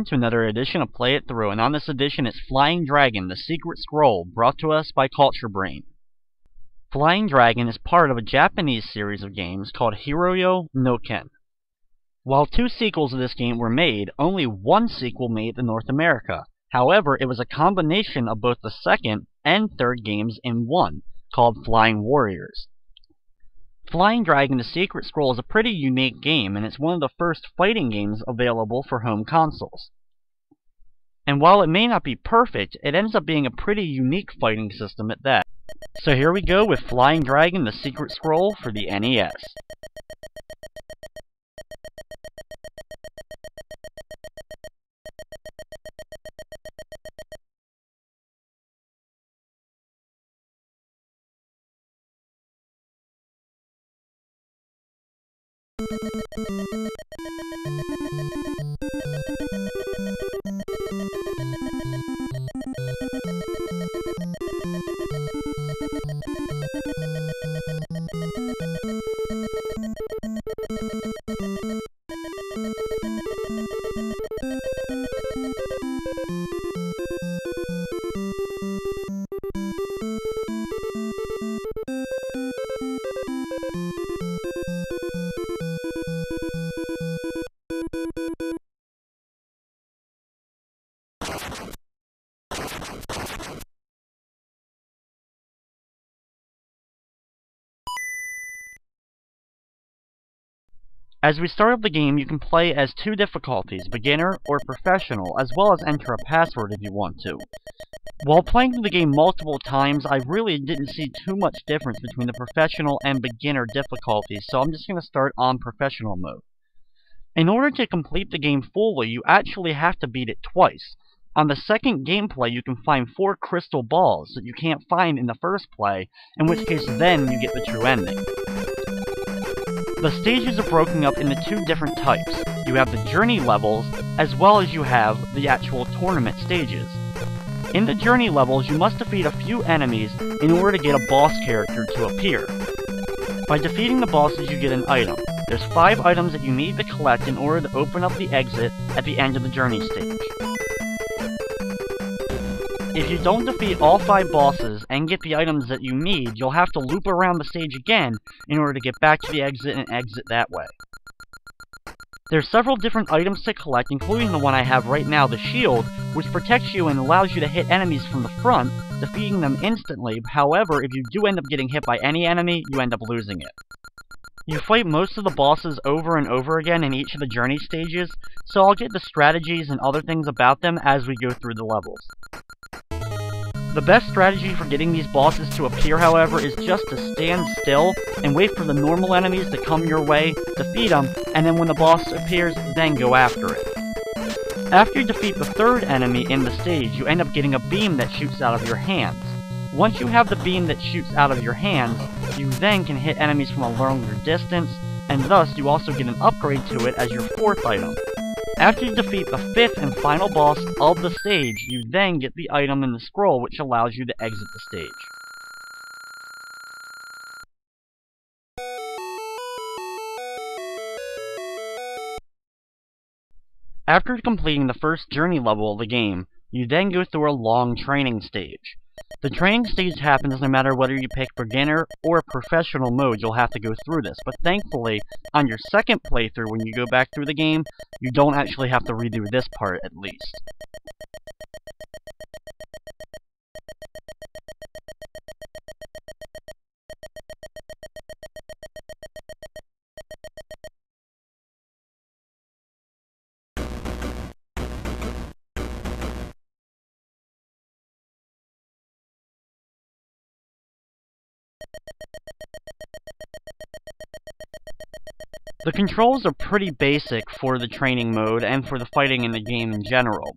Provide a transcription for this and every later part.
welcome to another edition of Play It Through, and on this edition it's Flying Dragon, the Secret Scroll, brought to us by Culture Brain. Flying Dragon is part of a Japanese series of games called Hiroyo no Ken. While 2 sequels of this game were made, only 1 sequel made it to North America. However, it was a combination of both the second and third games in one, called Flying Warriors. Flying Dragon the Secret Scroll is a pretty unique game, and it's one of the first fighting games available for home consoles. And while it may not be perfect, it ends up being a pretty unique fighting system at that. So here we go with Flying Dragon the Secret Scroll for the NES. As we start up the game, you can play as 2 difficulties, beginner or professional, as well as enter a password if you want to. While playing through the game multiple times, I really didn't see too much difference between the professional and beginner difficulties, so I'm just going to start on professional mode. In order to complete the game fully, you actually have to beat it twice. On the second gameplay, you can find 4 crystal balls that you can't find in the first play, in which case then you get the true ending. The stages are broken up into 2 different types. You have the journey levels, as well as you have the actual tournament stages. In the journey levels, you must defeat a few enemies in order to get a boss character to appear. By defeating the bosses, you get an item. There's 5 items that you need to collect in order to open up the exit at the end of the journey stage. If you don't defeat all 5 bosses and get the items that you need, you'll have to loop around the stage again in order to get back to the exit and exit that way. There's several different items to collect, including the one I have right now, the shield, which protects you and allows you to hit enemies from the front, defeating them instantly. However, if you do end up getting hit by any enemy, you end up losing it. You fight most of the bosses over and over again in each of the journey stages, so I'll get the strategies and other things about them as we go through the levels. The best strategy for getting these bosses to appear, however, is just to stand still and wait for the normal enemies to come your way, defeat them, and then when the boss appears, then go after it. After you defeat the 3rd enemy in the stage, you end up getting a beam that shoots out of your hands. Once you have the beam that shoots out of your hands, you then can hit enemies from a longer distance, and thus you also get an upgrade to it as your 4th item. After you defeat the 5th and final boss of the stage, you then get the item in the scroll which allows you to exit the stage. After completing the first journey level of the game, you then go through a long training stage. The training stage happens no matter whether you pick beginner or professional mode, you'll have to go through this. But thankfully, on your second playthrough, when you go back through the game, you don't actually have to redo this part, at least. The controls are pretty basic for the training mode and for the fighting in the game in general.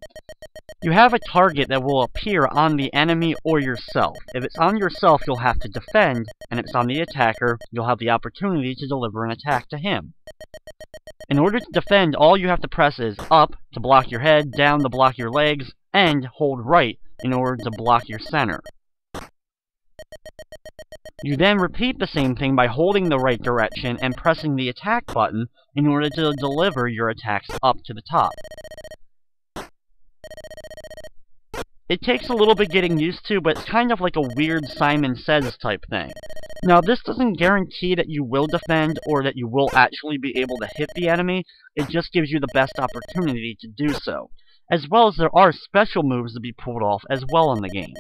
You have a target that will appear on the enemy or yourself. If it's on yourself, you'll have to defend, and if it's on the attacker, you'll have the opportunity to deliver an attack to him. In order to defend, all you have to press is up to block your head, down to block your legs, and hold right in order to block your center. You then repeat the same thing by holding the right direction and pressing the attack button in order to deliver your attacks up to the top. It takes a little bit getting used to, but it's kind of like a weird Simon Says type thing. Now, this doesn't guarantee that you will defend or that you will actually be able to hit the enemy, it just gives you the best opportunity to do so. As well as there are special moves to be pulled off as well in the game.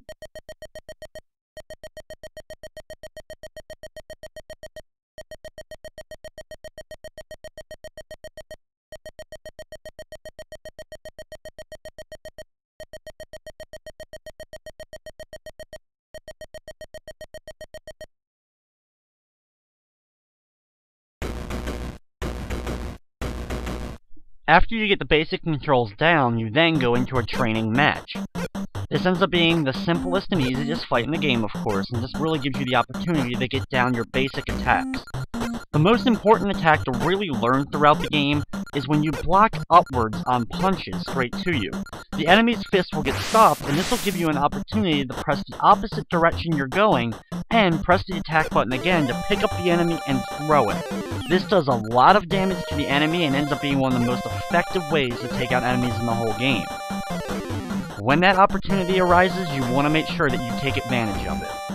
After you get the basic controls down, you then go into a training match. This ends up being the simplest and easiest fight in the game, of course, and just really gives you the opportunity to get down your basic attacks. The most important attack to really learn throughout the game is when you block upwards on punches straight to you. The enemy's fist will get stopped, and this will give you an opportunity to press the opposite direction you're going, and press the attack button again to pick up the enemy and throw it. This does a lot of damage to the enemy and ends up being one of the most effective ways to take out enemies in the whole game. When that opportunity arises, you want to make sure that you take advantage of it.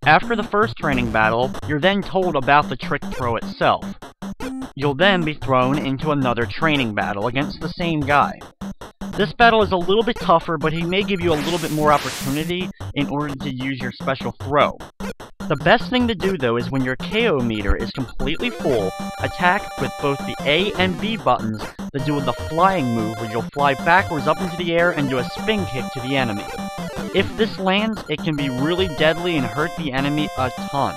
After the first training battle, you're then told about the trick throw itself. You'll then be thrown into another training battle against the same guy. This battle is a little bit tougher, but he may give you a little bit more opportunity in order to use your special throw. The best thing to do though is when your KO meter is completely full, attack with both the A and B buttons to do the flying move where you'll fly backwards up into the air and do a spin kick to the enemy. If this lands, it can be really deadly and hurt the enemy a ton.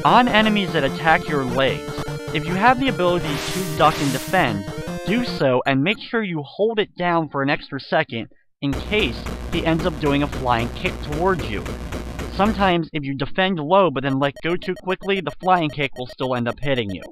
On enemies that attack your legs, if you have the ability to duck and defend, do so and make sure you hold it down for an extra second in case he ends up doing a flying kick towards you. Sometimes if you defend low but then let go too quickly, the flying kick will still end up hitting you.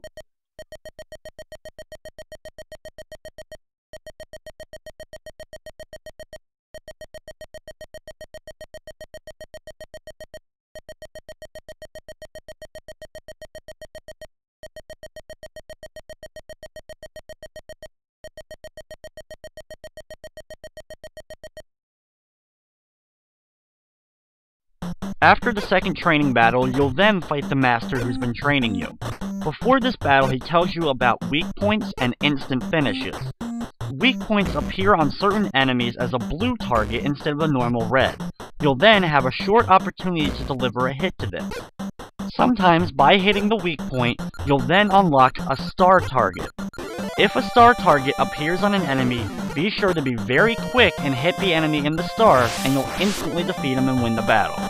After the second training battle, you'll then fight the master who's been training you. Before this battle, he tells you about weak points and instant finishes. Weak points appear on certain enemies as a blue target instead of a normal red. You'll then have a short opportunity to deliver a hit to this. Sometimes, by hitting the weak point, you'll then unlock a star target. If a star target appears on an enemy, be sure to be very quick and hit the enemy in the star, and you'll instantly defeat him and win the battle.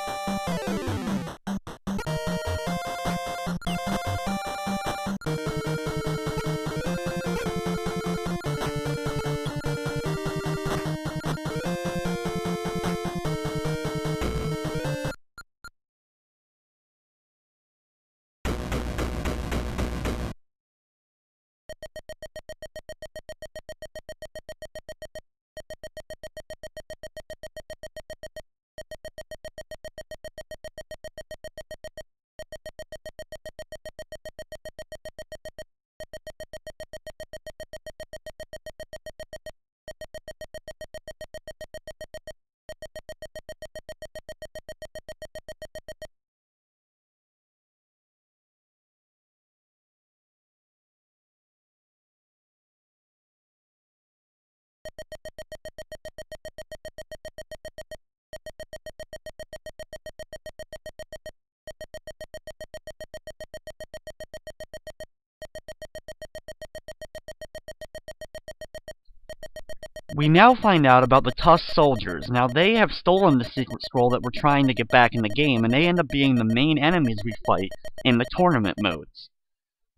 We now find out about the Tusk soldiers. Now, they have stolen the secret scroll that we're trying to get back in the game, and they end up being the main enemies we fight in the tournament modes.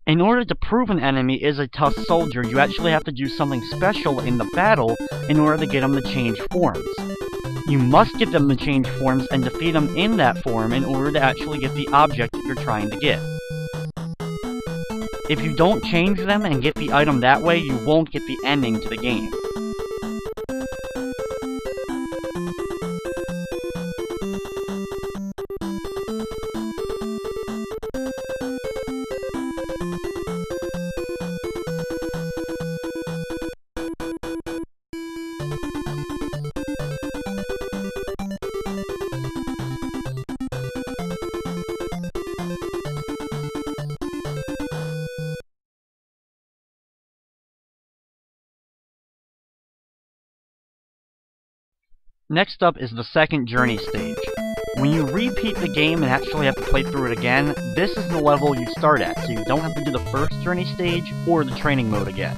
In order to prove an enemy is a Tusk soldier, you actually have to do something special in the battle in order to get them to change forms. You must get them to change forms and defeat them in that form in order to actually get the object that you're trying to get. If you don't change them and get the item that way, you won't get the ending to the game. Next up is the second journey stage. When you repeat the game and actually have to play through it again, this is the level you start at, so you don't have to do the first journey stage or the training mode again.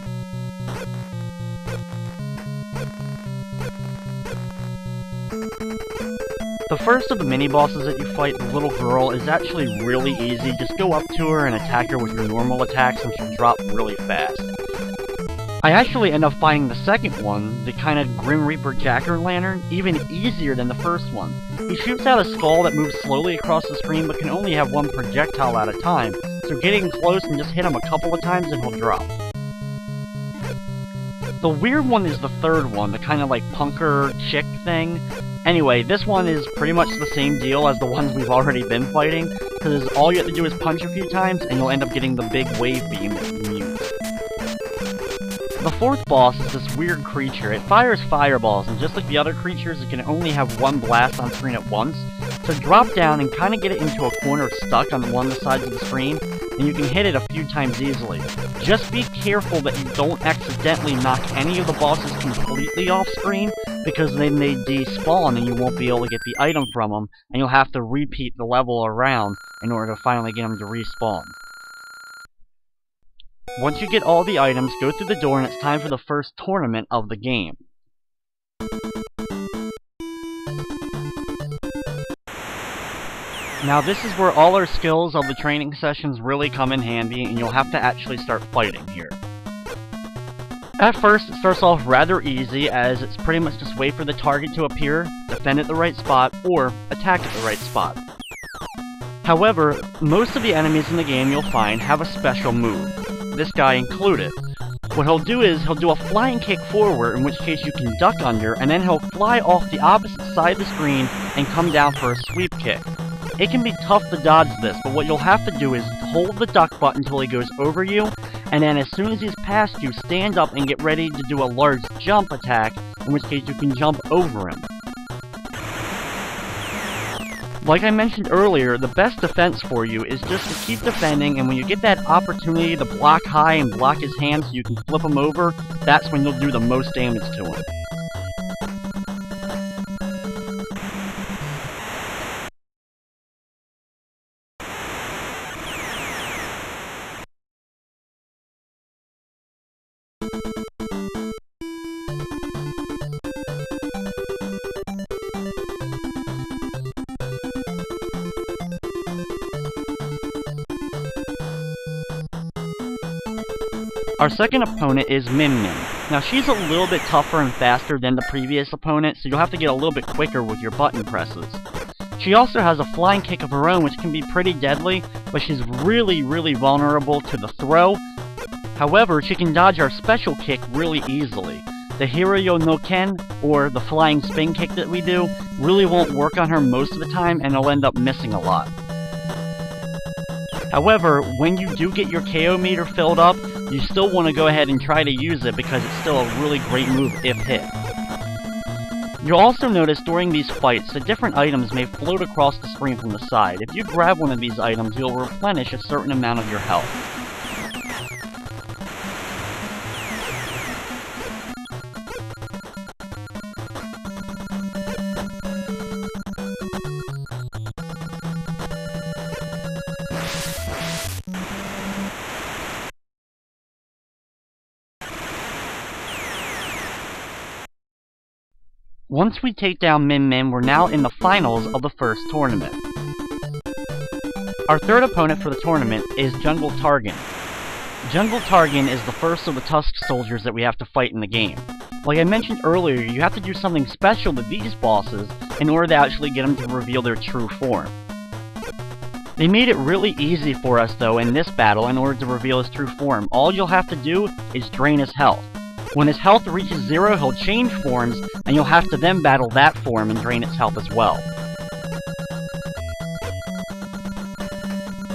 The first of the mini-bosses that you fight, the little girl, is actually really easy. Just go up to her and attack her with your normal attacks and she'll drop really fast. I actually end up finding the second one, the kind of Grim Reaper Jack-o'-lantern, even easier than the first one. He shoots out a skull that moves slowly across the screen but can only have one projectile at a time, so getting close and just hit him a couple of times and he'll drop. The weird one is the third one, the kind of like punker chick thing. Anyway, this one is pretty much the same deal as the ones we've already been fighting, because all you have to do is punch a few times and you'll end up getting the big wave beam that you can use. The fourth boss is this weird creature. It fires fireballs, and just like the other creatures, it can only have one blast on screen at once. So drop down and kind of get it into a corner stuck on one of the sides of the screen, and you can hit it a few times easily. Just be careful that you don't accidentally knock any of the bosses completely off screen, because then they despawn and you won't be able to get the item from them, and you'll have to repeat the level around in order to finally get them to respawn. Once you get all the items, go through the door and it's time for the first tournament of the game. Now this is where all our skills of the training sessions really come in handy, and you'll have to actually start fighting here. At first, it starts off rather easy, as it's pretty much just wait for the target to appear, defend at the right spot, or attack at the right spot. However, most of the enemies in the game you'll find have a special move. This guy included. What he'll do is, he'll do a flying kick forward, in which case you can duck under, and then he'll fly off the opposite side of the screen and come down for a sweep kick. It can be tough to dodge this, but what you'll have to do is hold the duck button until he goes over you, and then as soon as he's past you, stand up and get ready to do a large jump attack, in which case you can jump over him. Like I mentioned earlier, the best defense for you is just to keep defending, and when you get that opportunity to block high and block his hands so you can flip him over, that's when you'll do the most damage to him. Our second opponent is Min Min. Now she's a little bit tougher and faster than the previous opponent, so you'll have to get a little bit quicker with your button presses. She also has a flying kick of her own, which can be pretty deadly, but she's really vulnerable to the throw. However, she can dodge our special kick really easily. The Hiroyo no Ken, or the flying spin kick that we do, really won't work on her most of the time, and it'll end up missing a lot. However, when you do get your KO meter filled up, you still want to go ahead and try to use it because it's still a really great move if hit. You'll also notice during these fights that different items may float across the screen from the side. If you grab one of these items, you'll replenish a certain amount of your health. Once we take down Min Min, we're now in the finals of the first tournament. Our third opponent for the tournament is Jungle Targan. Jungle Targan is the first of the Tusk soldiers that we have to fight in the game. Like I mentioned earlier, you have to do something special to these bosses in order to actually get them to reveal their true form. They made it really easy for us though in this battle in order to reveal his true form. All you'll have to do is drain his health. When his health reaches 0, he'll change forms, and you'll have to then battle that form and drain its health as well.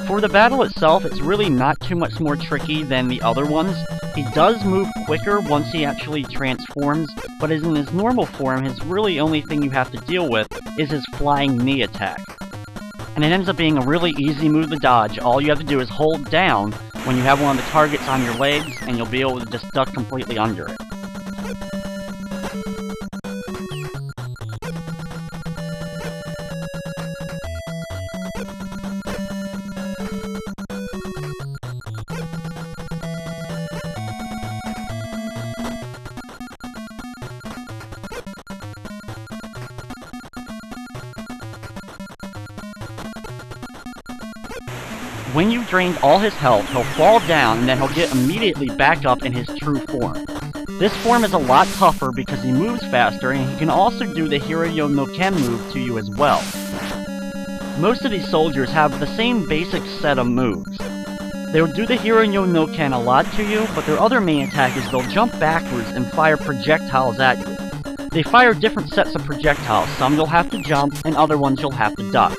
For the battle itself, it's really not too much more tricky than the other ones. He does move quicker once he actually transforms, but as in his normal form, his really only thing you have to deal with is his flying knee attack. And it ends up being a really easy move to dodge. All you have to do is hold down when you have one of the targets on your legs, and you'll be able to just duck completely under it. When you've drained all his health, he'll fall down and then he'll get immediately back up in his true form. This form is a lot tougher because he moves faster, and he can also do the Hiryo no Ken move to you as well. Most of these soldiers have the same basic set of moves. They'll do the Hiryo no Ken a lot to you, but their other main attack is they'll jump backwards and fire projectiles at you. They fire different sets of projectiles. Some you'll have to jump, and other ones you'll have to duck.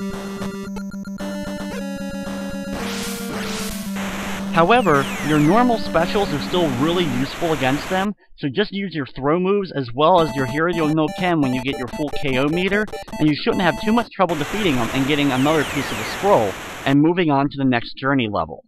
However, your normal specials are still really useful against them, so just use your throw moves as well as your Hiryo no Ken when you get your full KO meter, and you shouldn't have too much trouble defeating them and getting another piece of the scroll, and moving on to the next journey level.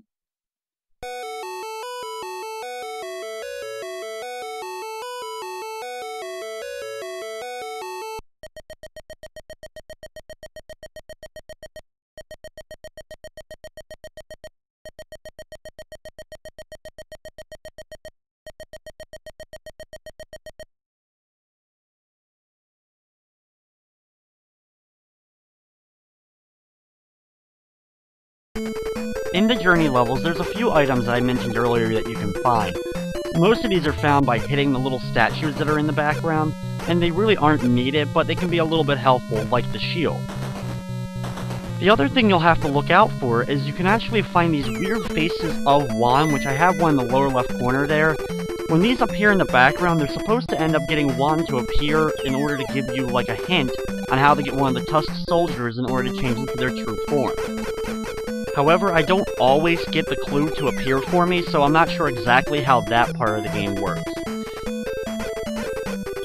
In the journey levels, there's a few items I mentioned earlier that you can find. Most of these are found by hitting the little statues that are in the background, and they really aren't needed, but they can be a little bit helpful, like the shield. The other thing you'll have to look out for is you can actually find these weird faces of Juan, which I have one in the lower left corner there. When these appear in the background, they're supposed to end up getting Juan to appear in order to give you like a hint on how to get one of the Tusk soldiers in order to change into their true form. However, I don't always get the clue to appear for me, so I'm not sure exactly how that part of the game works.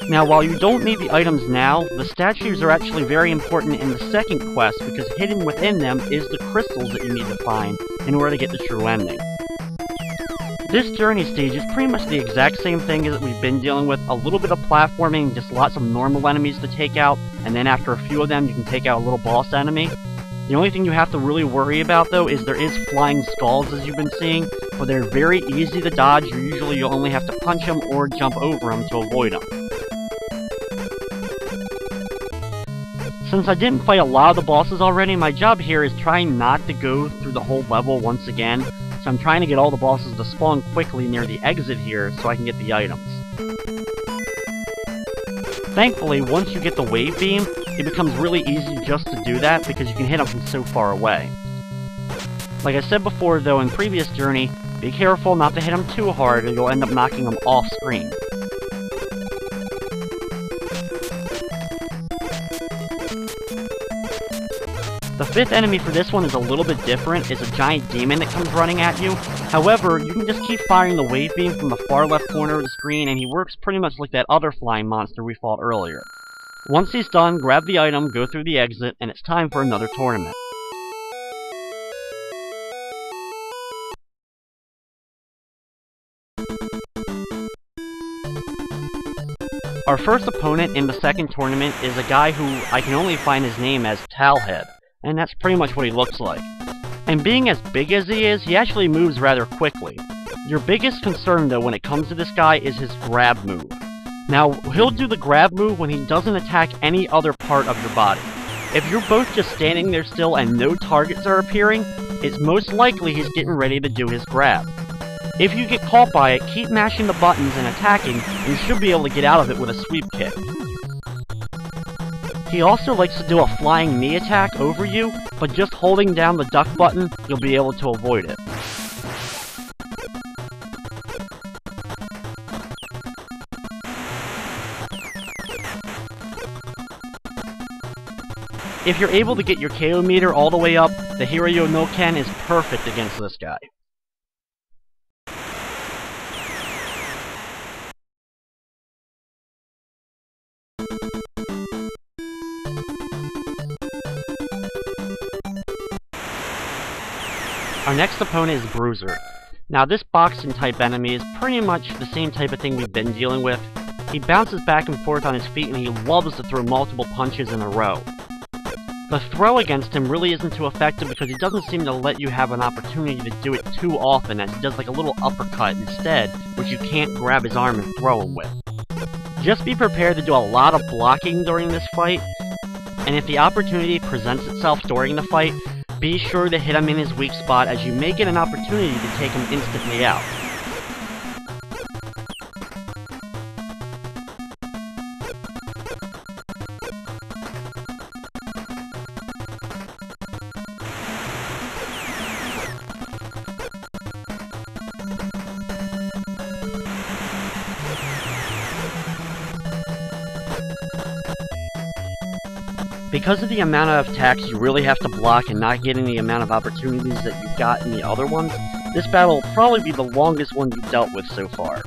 Now, while you don't need the items now, the statues are actually very important in the second quest, because hidden within them is the crystals that you need to find in order to get the true ending. This journey stage is pretty much the exact same thing as we've been dealing with, a little bit of platforming, just lots of normal enemies to take out, and then after a few of them you can take out a little boss enemy. The only thing you have to really worry about, though, is there is flying skulls, as you've been seeing, but they're very easy to dodge. Usually you'll only have to punch them or jump over them to avoid them. Since I didn't fight a lot of the bosses already, my job here is trying not to go through the whole level once again, so I'm trying to get all the bosses to spawn quickly near the exit here so I can get the items. Thankfully, once you get the wave beam, it becomes really easy just to do that because you can hit them from so far away. Like I said before though, in previous journey, be careful not to hit them too hard or you'll end up knocking them off screen. The fifth enemy for this one is a little bit different. It's a giant demon that comes running at you. However, you can just keep firing the wave beam from the far left corner of the screen, and he works pretty much like that other flying monster we fought earlier. Once he's done, grab the item, go through the exit, and it's time for another tournament. Our first opponent in the second tournament is a guy who I can only find his name as Talhead, and that's pretty much what he looks like. And being as big as he is, he actually moves rather quickly. Your biggest concern though when it comes to this guy is his grab move. Now, he'll do the grab move when he doesn't attack any other part of your body. If you're both just standing there still and no targets are appearing, it's most likely he's getting ready to do his grab. If you get caught by it, keep mashing the buttons and attacking, and you should be able to get out of it with a sweep kick. He also likes to do a flying knee attack over you, but just holding down the duck button, you'll be able to avoid it. If you're able to get your KO meter all the way up, the Hiryu no Ken is perfect against this guy. Our next opponent is Bruiser. Now this boxing type enemy is pretty much the same type of thing we've been dealing with. He bounces back and forth on his feet and he loves to throw multiple punches in a row. The throw against him really isn't too effective because he doesn't seem to let you have an opportunity to do it too often, as he does like a little uppercut instead, which you can't grab his arm and throw him with. Just be prepared to do a lot of blocking during this fight, and if the opportunity presents itself during the fight, be sure to hit him in his weak spot, as you may get an opportunity to take him instantly out. Because of the amount of attacks you really have to block and not getting the amount of opportunities that you've got in the other ones, this battle will probably be the longest one you've dealt with so far.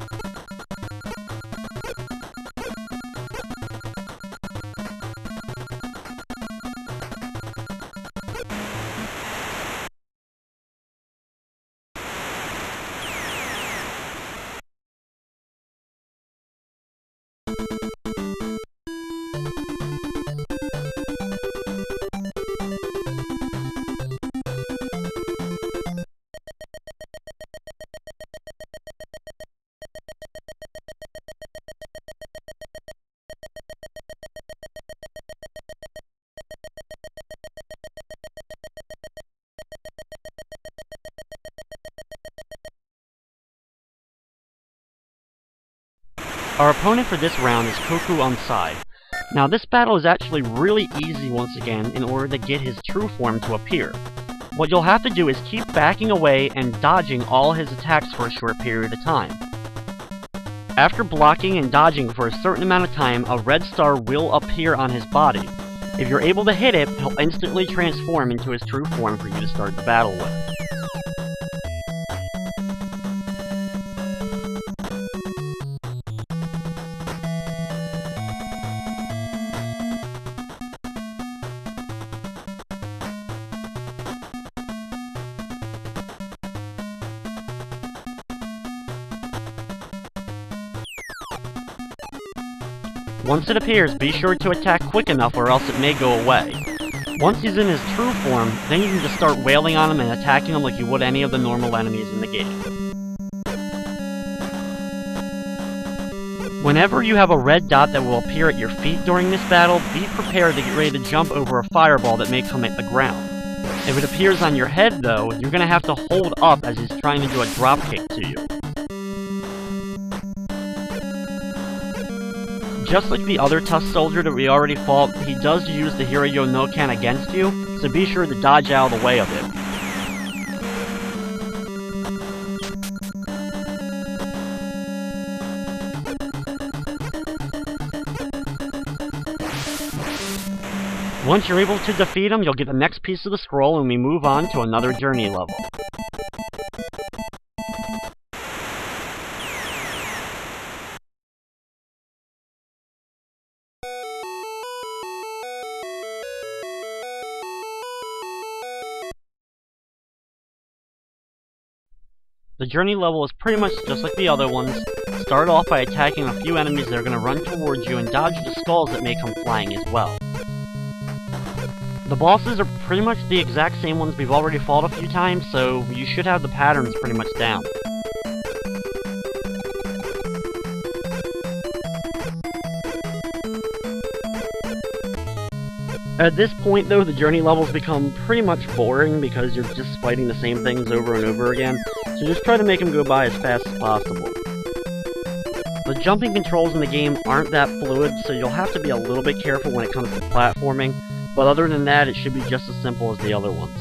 Our opponent for this round is Koku on side. Now this battle is actually really easy once again in order to get his true form to appear. What you'll have to do is keep backing away and dodging all his attacks for a short period of time. After blocking and dodging for a certain amount of time, a red star will appear on his body. If you're able to hit it, he'll instantly transform into his true form for you to start the battle with. Once it appears, be sure to attack quick enough or else it may go away. Once he's in his true form, then you can just start wailing on him and attacking him like you would any of the normal enemies in the game. Whenever you have a red dot that will appear at your feet during this battle, be prepared to get ready to jump over a fireball that may come at the ground. If it appears on your head though, you're going to have to hold up as he's trying to do a drop kick to you. Just like the other Tusk soldier that we already fought, he does use the Hiryu no Ken against you, so be sure to dodge out of the way of it. Once you're able to defeat him, you'll get the next piece of the scroll and we move on to another journey level. The journey level is pretty much just like the other ones. Start off by attacking a few enemies that are going to run towards you and dodge the skulls that may come flying as well. The bosses are pretty much the exact same ones we've already fought a few times, so you should have the patterns pretty much down. At this point, though, the journey levels become pretty much boring because you're just fighting the same things over and over again, so just try to make them go by as fast as possible. The jumping controls in the game aren't that fluid, so you'll have to be a little bit careful when it comes to platforming, but other than that, it should be just as simple as the other ones.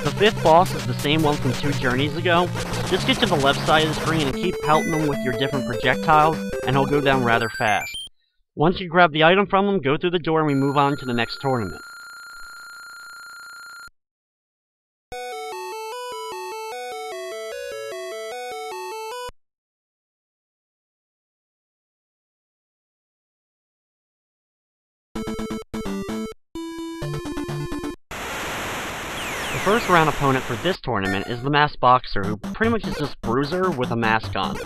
The fifth boss is the same one from 2 journeys ago. Just get to the left side of the screen and keep pelting him with your different projectiles, and he'll go down rather fast. Once you grab the item from him, go through the door and we move on to the next tournament. The first round opponent for this tournament is the Masked Boxer, who pretty much is just Bruiser with a mask on.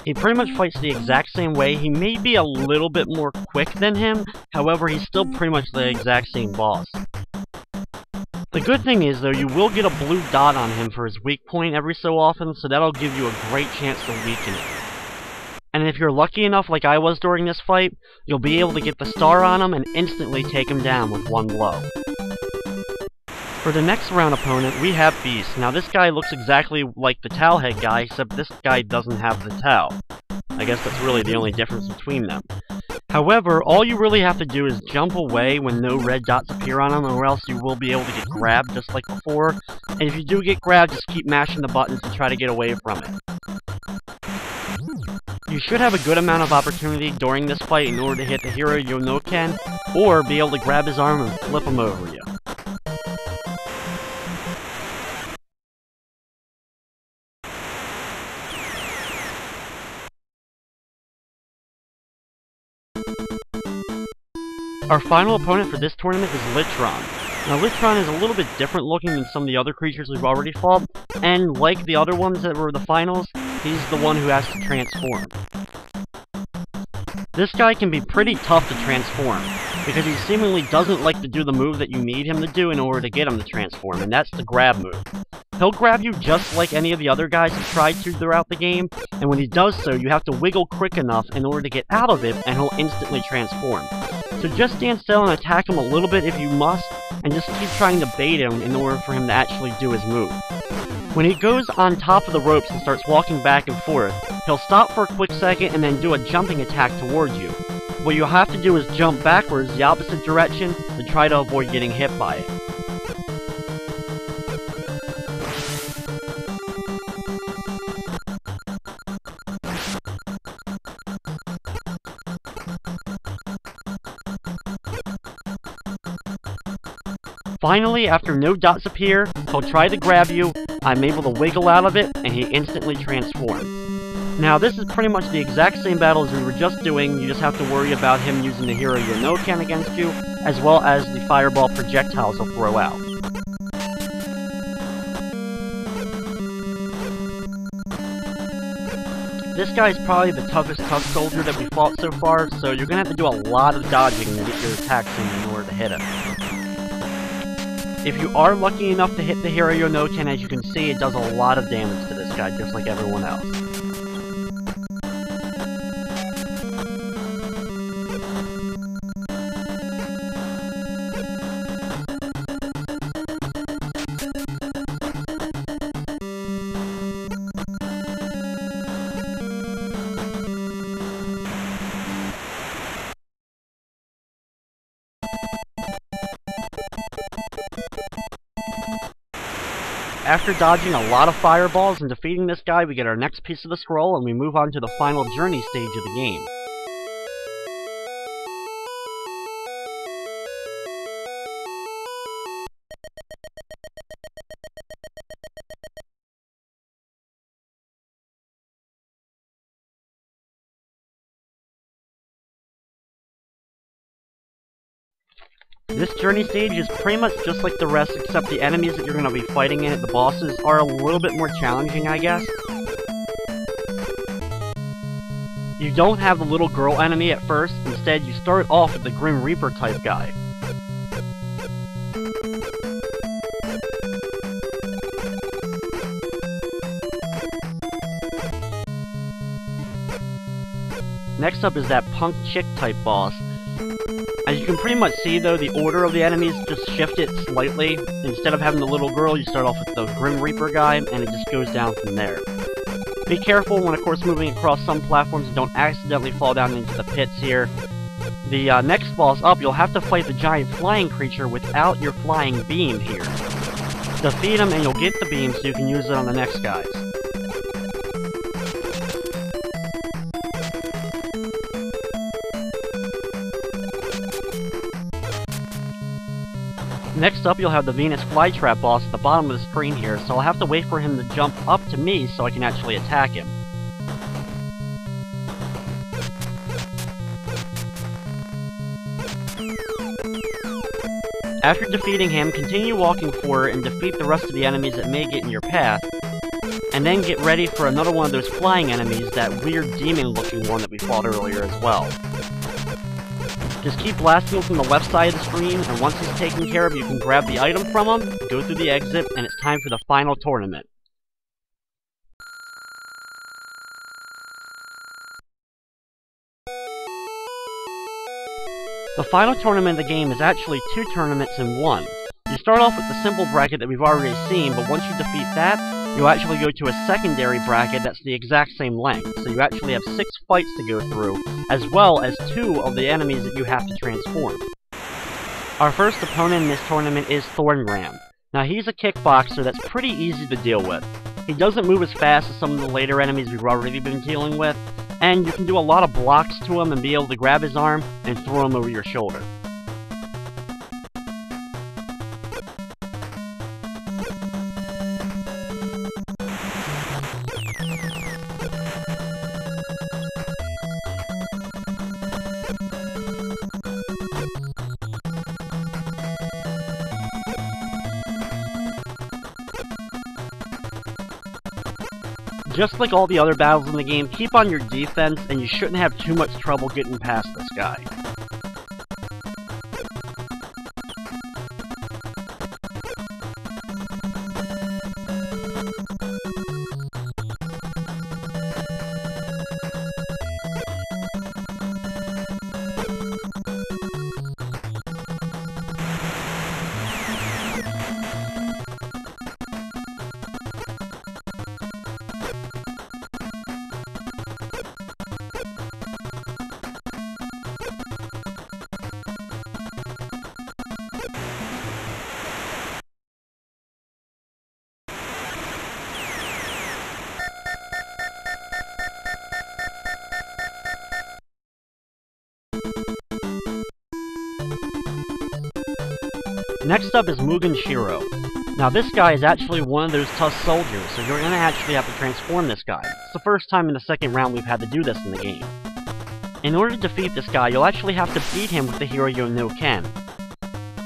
He pretty much fights the exact same way. He may be a little bit more quick than him, however he's still pretty much the exact same boss. The good thing is, though, you will get a blue dot on him for his weak point every so often, so that'll give you a great chance to weaken it. And if you're lucky enough, like I was during this fight, you'll be able to get the star on him and instantly take him down with one blow. For the next round opponent, we have Beast. Now this guy looks exactly like the Towelhead guy, except this guy doesn't have the Towel. I guess that's really the only difference between them. However, all you really have to do is jump away when no red dots appear on him, or else you will be able to get grabbed just like before. And if you do get grabbed, just keep mashing the buttons to try to get away from it. You should have a good amount of opportunity during this fight in order to hit the hero Yonoken, or be able to grab his arm and flip him over you. Our final opponent for this tournament is Litron. Now Litron is a little bit different looking than some of the other creatures we've already fought, and like the other ones that were the finals, he's the one who has to transform. This guy can be pretty tough to transform, because he seemingly doesn't like to do the move that you need him to do in order to get him to transform, and that's the grab move. He'll grab you just like any of the other guys have tried to throughout the game, and when he does so, you have to wiggle quick enough in order to get out of it, and he'll instantly transform. So just stand still and attack him a little bit if you must, and just keep trying to bait him in order for him to actually do his move. When he goes on top of the ropes and starts walking back and forth, he'll stop for a quick second and then do a jumping attack towards you. What you'll have to do is jump backwards the opposite direction to try to avoid getting hit by it. Finally, after no dots appear, he'll try to grab you, I'm able to wiggle out of it, and he instantly transforms. Now, this is pretty much the exact same battle as we were just doing, you just have to worry about him using the hero Yonoken against you, as well as the fireball projectiles he'll throw out. This guy's probably the toughest Tusk soldier that we fought so far, so you're gonna have to do a lot of dodging to get your attacks in order to hit him. If you are lucky enough to hit the hero Yonoken, as you can see, it does a lot of damage to this guy, just like everyone else. After dodging a lot of fireballs and defeating this guy, we get our next piece of the scroll and we move on to the final journey stage of the game. This journey stage is pretty much just like the rest, except the enemies that you're going to be fighting in it, the bosses, are a little bit more challenging, I guess. You don't have the little girl enemy at first, instead you start off with the Grim Reaper type guy. Next up is that punk chick type boss. As you can pretty much see though, the order of the enemies just shifted slightly. Instead of having the little girl, you start off with the Grim Reaper guy, and it just goes down from there. Be careful when of course moving across some platforms and don't accidentally fall down into the pits here. The next boss up, you'll have to fight the giant flying creature without your flying beam here. Defeat him and you'll get the beam so you can use it on the next guys. Next up, you'll have the Venus Flytrap boss at the bottom of the screen here, so I'll have to wait for him to jump up to me so I can actually attack him. After defeating him, continue walking forward and defeat the rest of the enemies that may get in your path, and then get ready for another one of those flying enemies, that weird demon-looking one that we fought earlier as well. Just keep blasting him from the left side of the screen, and once he's taken care of, you can grab the item from him, go through the exit, and it's time for the final tournament. The final tournament of the game is actually 2 tournaments in one. You start off with the simple bracket that we've already seen, but once you defeat that, you'll actually go to a secondary bracket that's the exact same length. So you actually have 6 fights to go through, as well as 2 of the enemies that you have to transform. Our first opponent in this tournament is Thorngram. Now he's a kickboxer that's pretty easy to deal with. He doesn't move as fast as some of the later enemies we've already been dealing with, and you can do a lot of blocks to him and be able to grab his arm and throw him over your shoulder. Just like all the other battles in the game, keep on your defense, and you shouldn't have too much trouble getting past this guy. Next up is Mugan Shiro. Now this guy is actually one of those Tusk soldiers, so you're going to actually have to transform this guy. It's the first time in the second round we've had to do this in the game. In order to defeat this guy, you'll actually have to beat him with the Hiryu no Ken.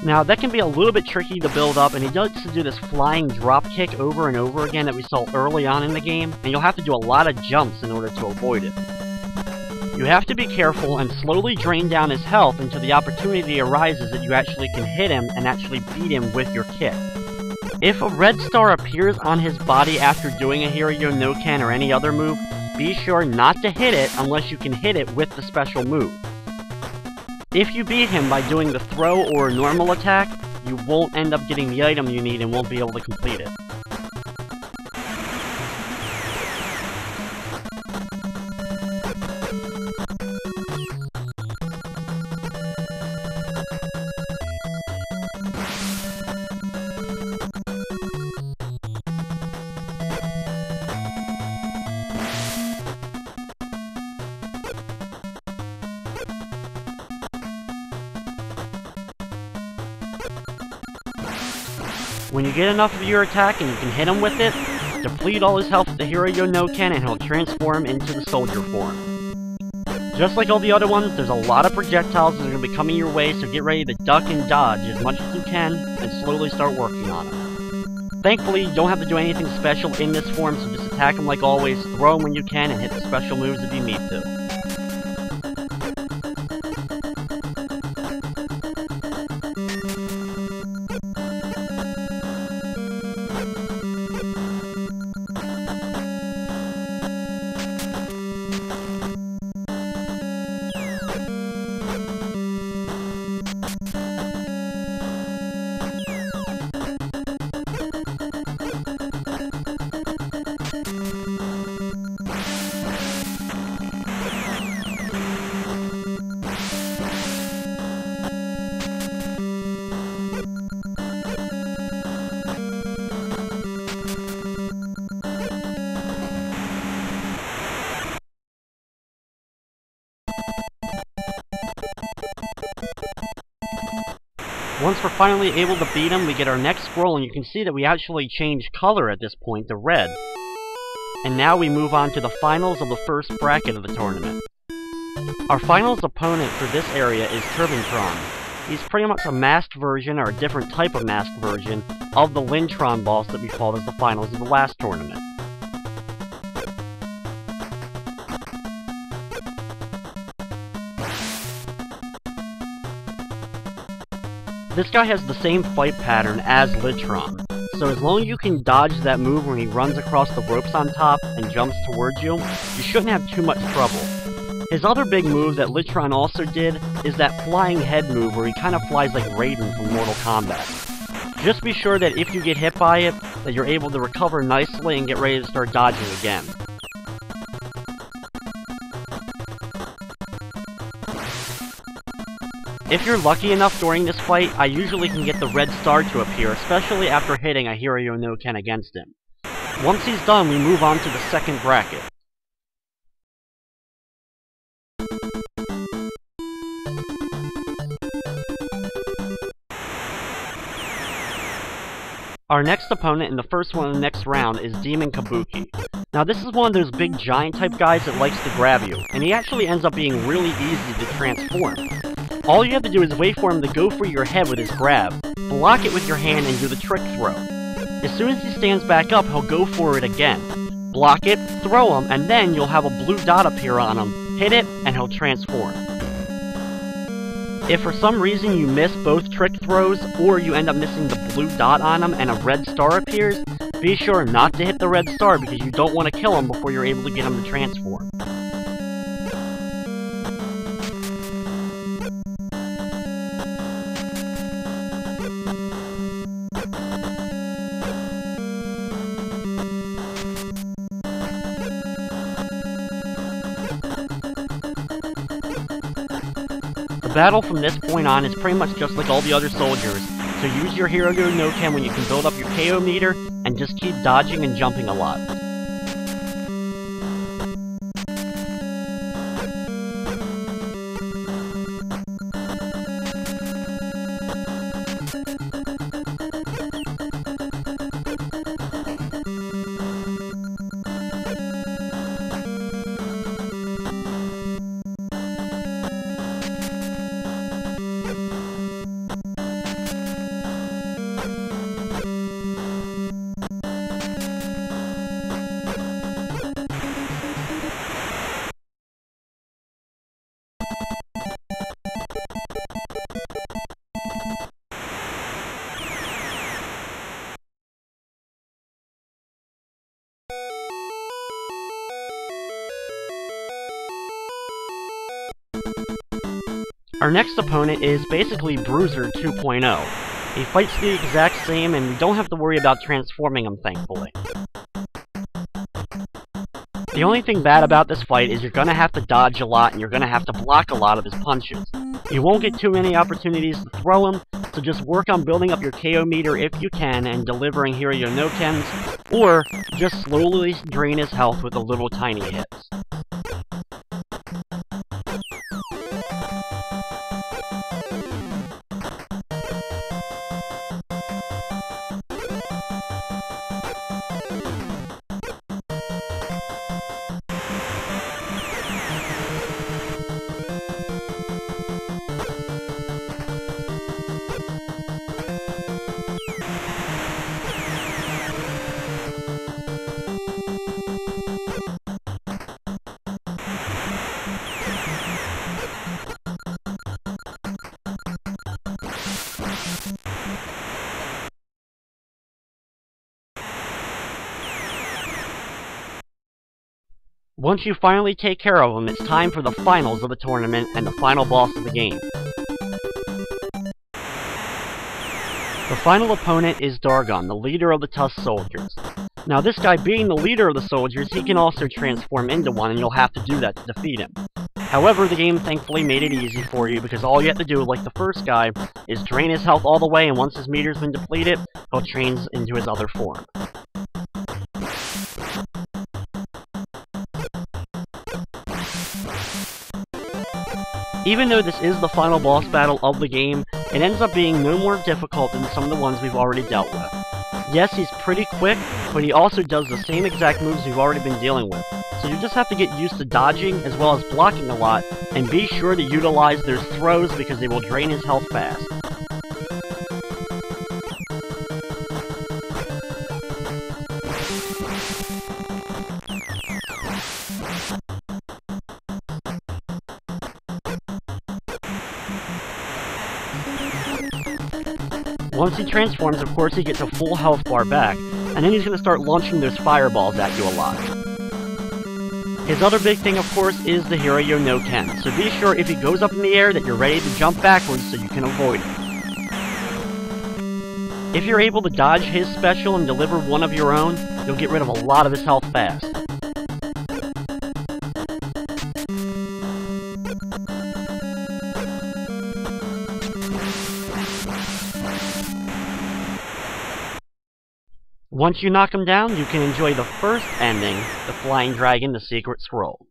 Now that can be a little bit tricky to build up, and he does to do this flying drop kick over and over again that we saw early on in the game, and you'll have to do a lot of jumps in order to avoid it. You have to be careful and slowly drain down his health until the opportunity arises that you actually can hit him and actually beat him with your kick. If a red star appears on his body after doing a Hiryu no Ken or any other move, be sure not to hit it unless you can hit it with the special move. If you beat him by doing the throw or normal attack, you won't end up getting the item you need and won't be able to complete it. When you get enough of your attack and you can hit him with it, deplete all his health with the Hiryu no Ken and he'll transform into the soldier form. Just like all the other ones, there's a lot of projectiles that are going to be coming your way, so get ready to duck and dodge as much as you can, and slowly start working on them. Thankfully, you don't have to do anything special in this form, so just attack them like always, throw them when you can, and hit the special moves if you need to. Once we're finally able to beat him, we get our next scroll, and you can see that we actually change color at this point to red. And now we move on to the finals of the first bracket of the tournament. Our finals opponent for this area is Turbentron. He's pretty much a masked version, or a different type of masked version, of the Litron boss that we fought as the finals of the last tournament. This guy has the same fight pattern as Litron, so as long as you can dodge that move when he runs across the ropes on top and jumps towards you, you shouldn't have too much trouble. His other big move that Litron also did is that flying head move where he kind of flies like Raiden from Mortal Kombat. Just be sure that if you get hit by it, that you're able to recover nicely and get ready to start dodging again. If you're lucky enough during this fight, I usually can get the red star to appear, especially after hitting a Hero no Ken against him. Once he's done, we move on to the second bracket. Our next opponent in the first one of the next round is Demon Kabuki. Now this is one of those big giant type guys that likes to grab you, and he actually ends up being really easy to transform. All you have to do is wait for him to go for your head with his grab, block it with your hand, and do the trick throw. As soon as he stands back up, he'll go for it again. Block it, throw him, and then you'll have a blue dot appear on him, hit it, and he'll transform. If for some reason you miss both trick throws, or you end up missing the blue dot on him and a red star appears, be sure not to hit the red star because you don't want to kill him before you're able to get him to transform. The battle from this point on is pretty much just like all the other soldiers, so use your Hero no Ken when you can build up your KO meter, and just keep dodging and jumping a lot. Our next opponent is basically Bruiser 2.0. He fights the exact same, and we don't have to worry about transforming him, thankfully. The only thing bad about this fight is you're gonna have to dodge a lot, and you're gonna have to block a lot of his punches. You won't get too many opportunities to throw him, so just work on building up your KO meter if you can, and delivering Hero no Kens, or just slowly drain his health with the little tiny hits. Once you finally take care of them, it's time for the finals of the tournament and the final boss of the game. The final opponent is Dargon, the leader of the Tusk soldiers. Now this guy being the leader of the soldiers, he can also transform into one, and you'll have to do that to defeat him. However, the game thankfully made it easy for you, because all you have to do, like the first guy, is drain his health all the way, and once his meter's been depleted, he'll change into his other form. Even though this is the final boss battle of the game, it ends up being no more difficult than some of the ones we've already dealt with. Yes, he's pretty quick, but he also does the same exact moves we've already been dealing with. So you just have to get used to dodging as well as blocking a lot, and be sure to utilize those throws because they will drain his health fast. Once he transforms, of course, he gets a full health bar back, and then he's going to start launching those fireballs at you a lot. His other big thing, of course, is the Hero no Ken, so be sure if he goes up in the air that you're ready to jump backwards so you can avoid him. If you're able to dodge his special and deliver one of your own, you'll get rid of a lot of his health fast. Once you knock him down, you can enjoy the first ending, the Flying Dragon, the Secret Scroll.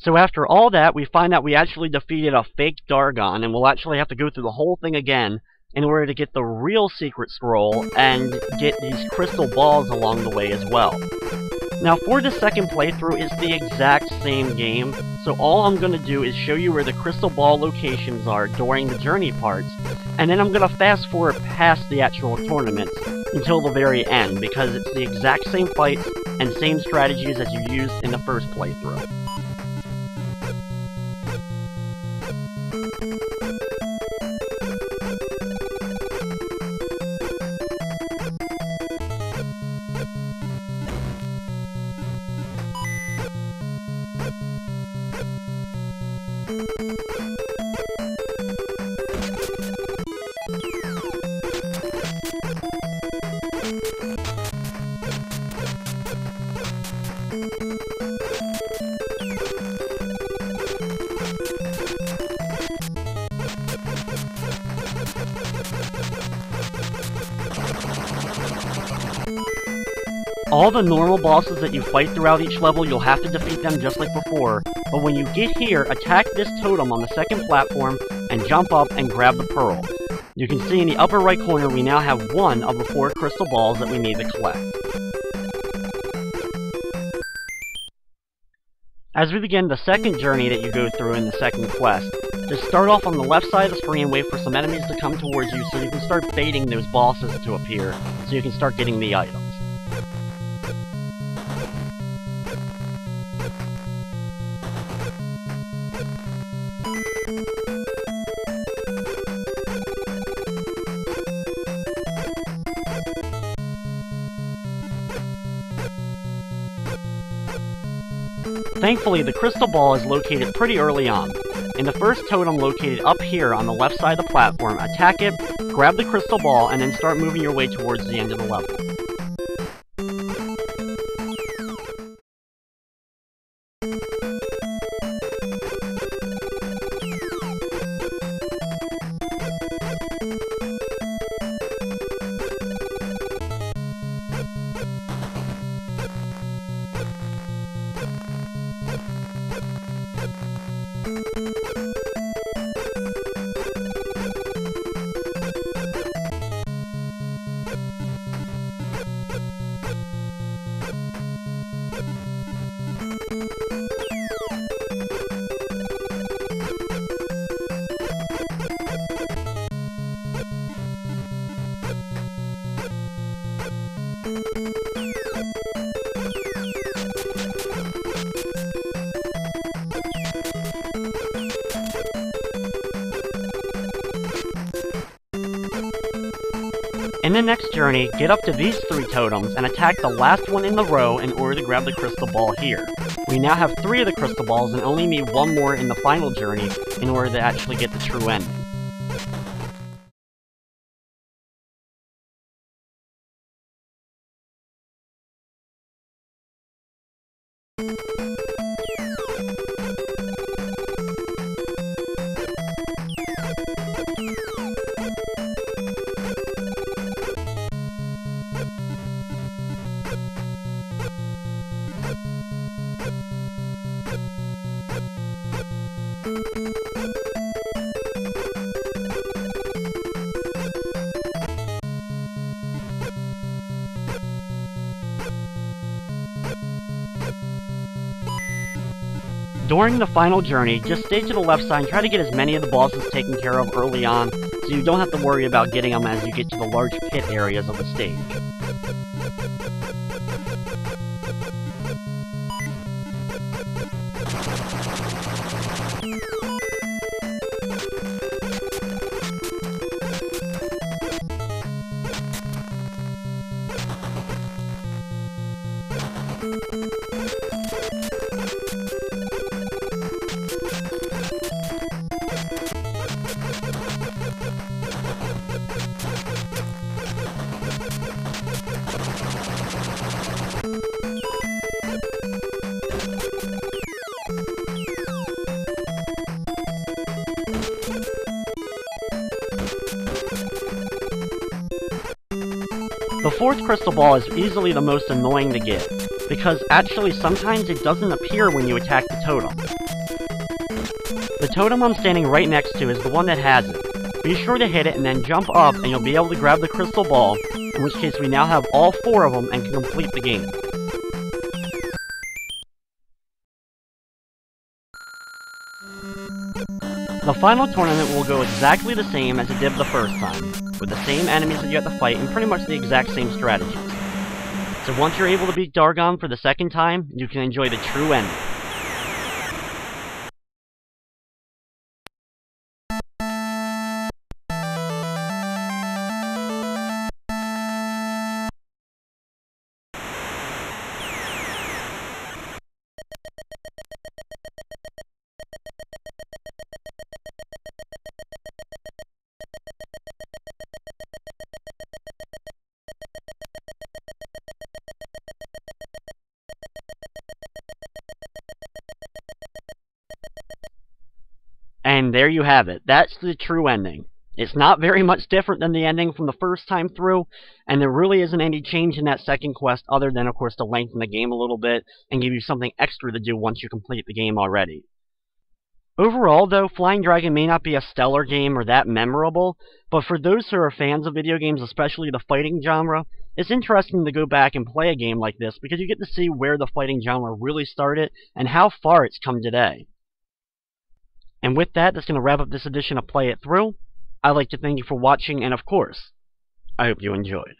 So after all that, we find out we actually defeated a fake Dargon, and we'll actually have to go through the whole thing again in order to get the real Secret Scroll and get these crystal balls along the way as well. Now for the second playthrough, it's the exact same game, so all I'm going to do is show you where the crystal ball locations are during the journey parts, and then I'm going to fast forward past the actual tournaments until the very end, because it's the exact same fights and same strategies as you used in the first playthrough. All the normal bosses that you fight throughout each level, you'll have to defeat them just like before, but when you get here, attack this totem on the second platform and jump up and grab the pearl. You can see in the upper right corner we now have one of the 4 crystal balls that we need to collect. As we begin the second journey that you go through in the second quest, just start off on the left side of the screen and wait for some enemies to come towards you so you can start baiting those bosses to appear, so you can start getting the items. Thankfully, the crystal ball is located pretty early on. In the first totem located up here on the left side of the platform, attack it, grab the crystal ball, and then start moving your way towards the end of the level. In the next journey, get up to these 3 totems and attack the last one in the row in order to grab the crystal ball here. We now have 3 of the crystal balls and only need 1 more in the final journey in order to actually get the true ending. During the final journey, just stay to the left side and try to get as many of the bosses taken care of early on, so you don't have to worry about getting them as you get to the large pit areas of the stage. The 4th crystal ball is easily the most annoying to get, because actually sometimes it doesn't appear when you attack the totem. The totem I'm standing right next to is the one that has it. Be sure to hit it and then jump up and you'll be able to grab the crystal ball, in which case we now have all 4 of them and can complete the game. The final tournament will go exactly the same as it did the first time, with the same enemies that you have to fight and pretty much the exact same strategies. So once you're able to beat Dargon for the 2nd time, you can enjoy the true ending. And there you have it. That's the true ending. It's not very much different than the ending from the first time through, and there really isn't any change in that second quest other than, of course, to lengthen the game a little bit and give you something extra to do once you complete the game already. Overall, though, Flying Dragon may not be a stellar game or that memorable, but for those who are fans of video games, especially the fighting genre, it's interesting to go back and play a game like this because you get to see where the fighting genre really started and how far it's come today. And with that, that's going to wrap up this edition of Play It Through. I'd like to thank you for watching, and of course, I hope you enjoyed.